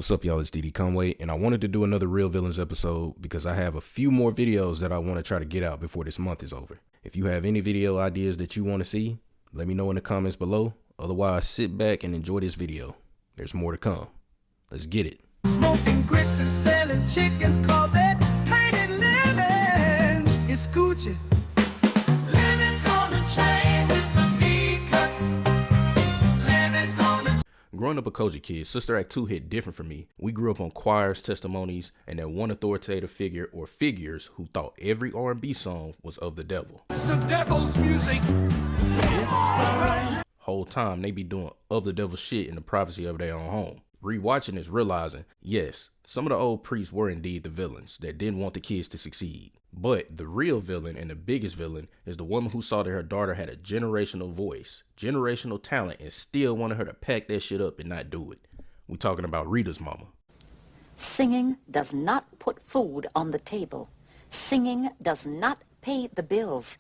What's up, y'all? It's DD Conway, and I wanted to do another Real Villains episode because I have a few more videos that I want to try to get out before this month is over. If you have any video ideas that you want to see, let me know in the comments below. Otherwise, sit back and enjoy this video. There's more to come. Let's get it. Smoking grits and selling chickens, call that painted living. It's Gucci. Living's on the chain with the V-cuts. Living's on the Growing up a Koji kid, Sister Act 2 hit different for me. We grew up on choirs, testimonies, and that one authoritative figure or figures who thought every R&B song was of the devil. It's the devil's music. It's alright. Whole time they be doing of the devil shit in the privacy of their own home. Rewatching this, realizing, yes, some of the old priests were indeed the villains that didn't want the kids to succeed. But the real villain and the biggest villain is the woman who saw that her daughter had a generational voice, generational talent, and still wanted her to pack that shit up and not do it. We talking about Rita's mama. Singing does not put food on the table. Singing does not pay the bills.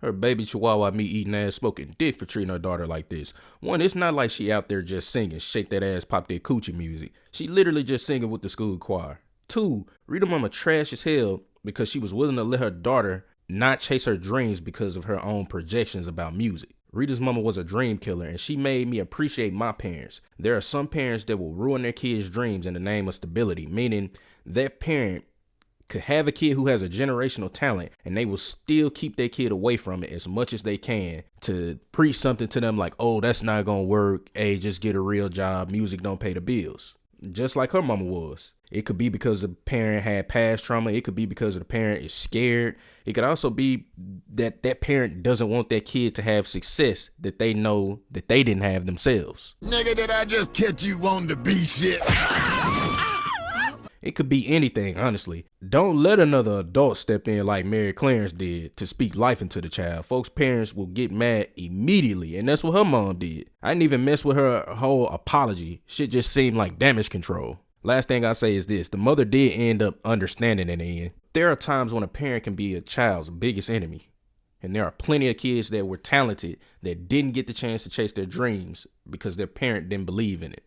Her baby chihuahua meat eating ass smoking dick for treating her daughter like this. One, it's not like she out there just singing shake that ass pop that coochie music. She literally just singing with the school choir. Two, Rita mama trash as hell because she was willing to let her daughter not chase her dreams because of her own projections about music. Rita's mama was a dream killer, and she made me appreciate my parents. There are some parents that will ruin their kids' dreams in the name of stability, meaning that parent could have a kid who has a generational talent and they will still keep their kid away from it as much as they can to preach something to them like, oh, that's not gonna work. Hey, just get a real job. Music don't pay the bills. Just like her mama was. It could be because the parent had past trauma. It could be because the parent is scared. It could also be that that parent doesn't want that kid to have success that they know that they didn't have themselves. Nigga, did I just catch you wanting to be shit? It could be anything, honestly. Don't let another adult step in like Mary Clarence did to speak life into the child. Folks' parents will get mad immediately, and that's what her mom did. I didn't even mess with her whole apology. Shit just seemed like damage control. Last thing I say is this. The mother did end up understanding in the end. There are times when a parent can be a child's biggest enemy. And there are plenty of kids that were talented that didn't get the chance to chase their dreams because their parent didn't believe in it.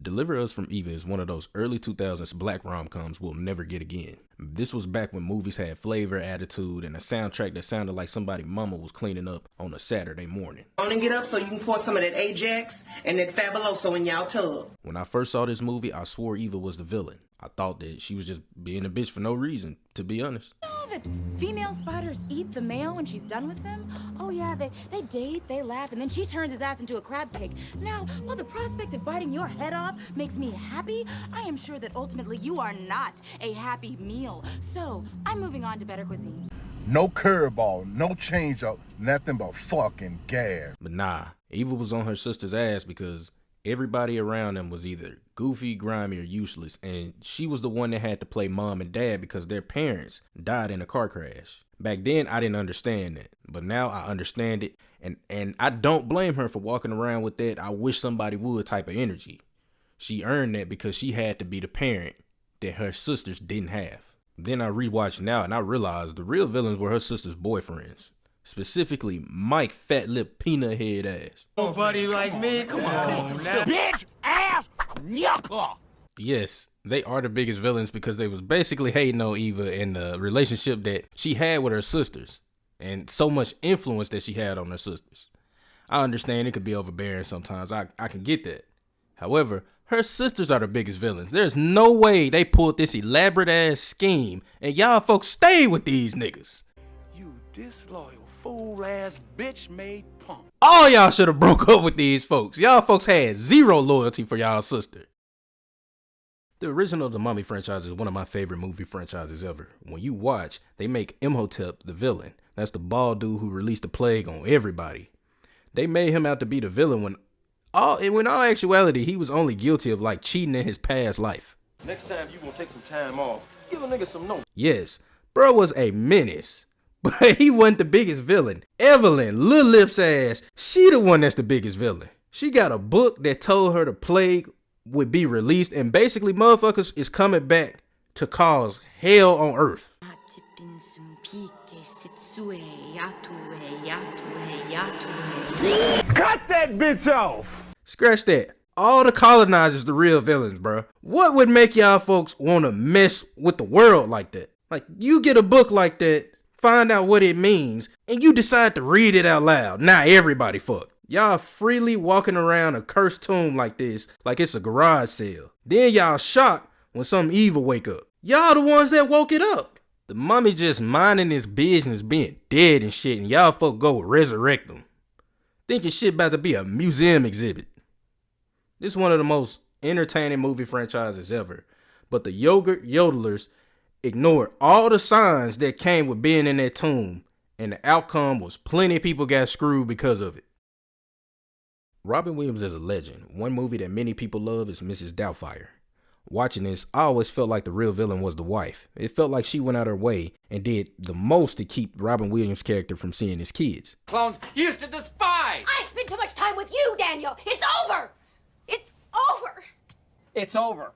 Deliver Us from Eva is one of those early 2000s black rom-coms we'll never get again. This was back when movies had flavor, attitude, and a soundtrack that sounded like somebody mama was cleaning up on a Saturday morning. On and get up so you can pour some of that Ajax and that Fabuloso in y'all tub. When I first saw this movie, I swore Eva was the villain. I thought that she was just being a bitch for no reason, to be honest. Know that female spiders eat the male when she's done with them? Oh yeah, they date, they laugh, and then she turns his ass into a crab cake. Now, while the prospect of biting your head off makes me happy, I am sure that ultimately you are not a happy meal. So, I'm moving on to better cuisine. No curveball, no change up, nothing but fucking gas. But nah, Eva was on her sister's ass because everybody around them was either goofy, grimy, or useless, and she was the one that had to play mom and dad because their parents died in a car crash. Back then, I didn't understand that, but now I understand it, and I don't blame her for walking around with that I wish somebody would type of energy. She earned that because she had to be the parent that her sisters didn't have. Then I rewatched now and I realized the real villains were her sister's boyfriends. Specifically, Mike Fat Lip Peanut Head ass. Nobody like me. Come on now. Bitch, ass, yucca. Yes, they are the biggest villains because they was basically hating on Eva and the relationship that she had with her sisters and so much influence that she had on her sisters. I understand it could be overbearing sometimes. I can get that. However, her sisters are the biggest villains. There's no way they pulled this elaborate ass scheme and y'all folks stay with these niggas. You disloyal fool ass bitch made punk. All y'all should have broke up with these folks. Y'all folks had zero loyalty for y'all sister. The original The Mummy franchise is one of my favorite movie franchises ever. When you watch, they make Imhotep the villain. That's the bald dude who released the plague on everybody. They made him out to be the villain when in all actuality, he was only guilty of like cheating in his past life. Next time you gonna take some time off, give a nigga some notes. Yes, bro was a menace, but he wasn't the biggest villain. Evelyn, Lil Lips ass, she the one that's the biggest villain. She got a book that told her the plague would be released, and basically motherfuckers is coming back to cause hell on earth. Cut that bitch off! Scratch that. All the colonizers the real villains, bro. What would make y'all folks want to mess with the world like that? Like, you get a book like that, find out what it means, and you decide to read it out loud. Now everybody fucked. Y'all freely walking around a cursed tomb like this, like it's a garage sale. Then y'all shocked when some evil wake up. Y'all the ones that woke it up. The mummy just minding his business being dead and shit, and y'all folk go resurrect them. Thinking shit about to be a museum exhibit. This is one of the most entertaining movie franchises ever. But the yogurt yodelers ignored all the signs that came with being in that tomb, and the outcome was plenty of people got screwed because of it. Robin Williams is a legend. One movie that many people love is Mrs. Doubtfire. Watching this, I always felt like the real villain was the wife. It felt like she went out her way and did the most to keep Robin Williams' character from seeing his kids. Clones used to despise! I spent too much time with you, Daniel. It's over. It's over. It's over.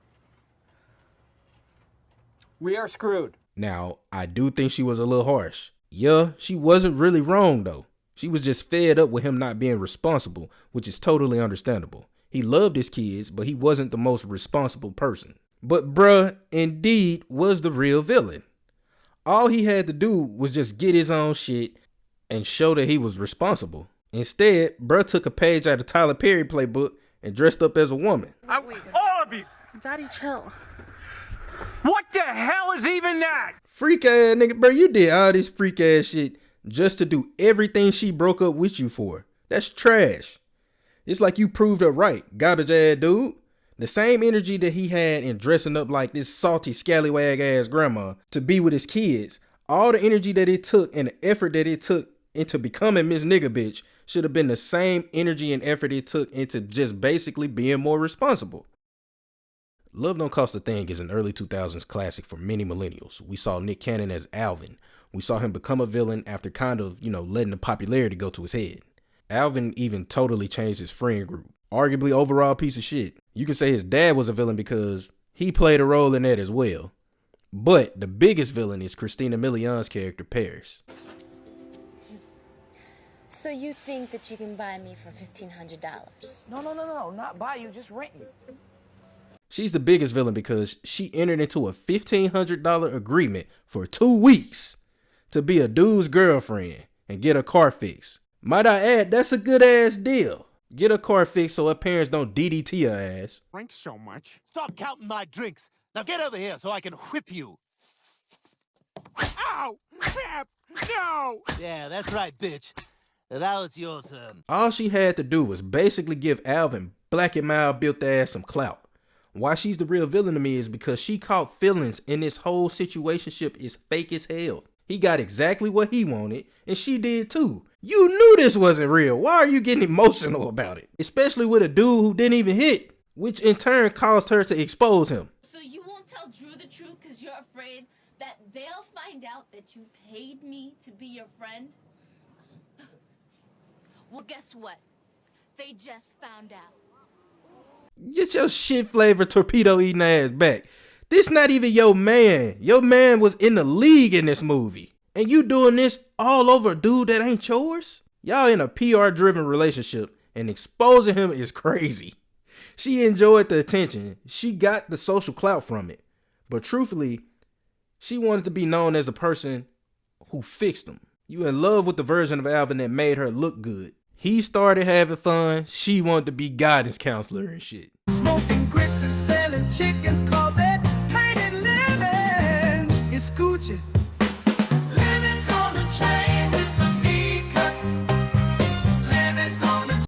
We are screwed. Now, I do think she was a little harsh. Yeah, she wasn't really wrong though. She was just fed up with him not being responsible, which is totally understandable. He loved his kids, but he wasn't the most responsible person. But bruh, indeed, was the real villain. All he had to do was just get his own shit and show that he was responsible. Instead, bruh took a page out of Tyler Perry playbook and dressed up as a woman. All of you! Daddy, chill. What the hell is even that? Freak ass nigga, bro, you did all this freak ass shit just to do everything she broke up with you for. That's trash. It's like you proved her right, garbage ass dude. The same energy that he had in dressing up like this salty scallywag ass grandma to be with his kids, all the energy that it took and the effort that it took into becoming Miss Nigga Bitch should have been the same energy and effort it took into just basically being more responsible. Love Don't Cost a Thing is an early 2000s classic for many millennials. We saw Nick Cannon as Alvin. We saw him become a villain after kind of, letting the popularity go to his head. Alvin even totally changed his friend group. Arguably overall piece of shit. You can say his dad was a villain because he played a role in that as well. But the biggest villain is Christina Milian's character, Paris. So you think that you can buy me for $1,500? No, not buy you, just rent you. She's the biggest villain because she entered into a $1,500 agreement for 2 weeks to be a dude's girlfriend and get a car fixed. Might I add, that's a good ass deal. Get a car fixed so her parents don't DDT her ass. Thanks so much. Stop counting my drinks. Now get over here so I can whip you. Ow! Pep! No! Yeah, that's right, bitch. Now it's your turn. All she had to do was basically give Alvin black and mild built ass some clout. Why she's the real villain to me is because she caught feelings in this whole situationship is fake as hell. He got exactly what he wanted, and she did too. You knew this wasn't real. Why are you getting emotional about it? Especially with a dude who didn't even hit, which in turn caused her to expose him. So you won't tell Drew the truth because you're afraid that they'll find out that you paid me to be your friend? Well, guess what? They just found out. Get your shit flavored torpedo eating ass back. This not even your man. Your man was in the league in this movie. And you doing this all over a dude that ain't yours? Y'all in a PR driven relationship and exposing him is crazy. She enjoyed the attention. She got the social clout from it. But truthfully, she wanted to be known as the person who fixed him. You in love with the version of Alvin that made her look good. He started having fun. She wanted to be guidance counselor and shit. Smoking grits and selling chickens, call that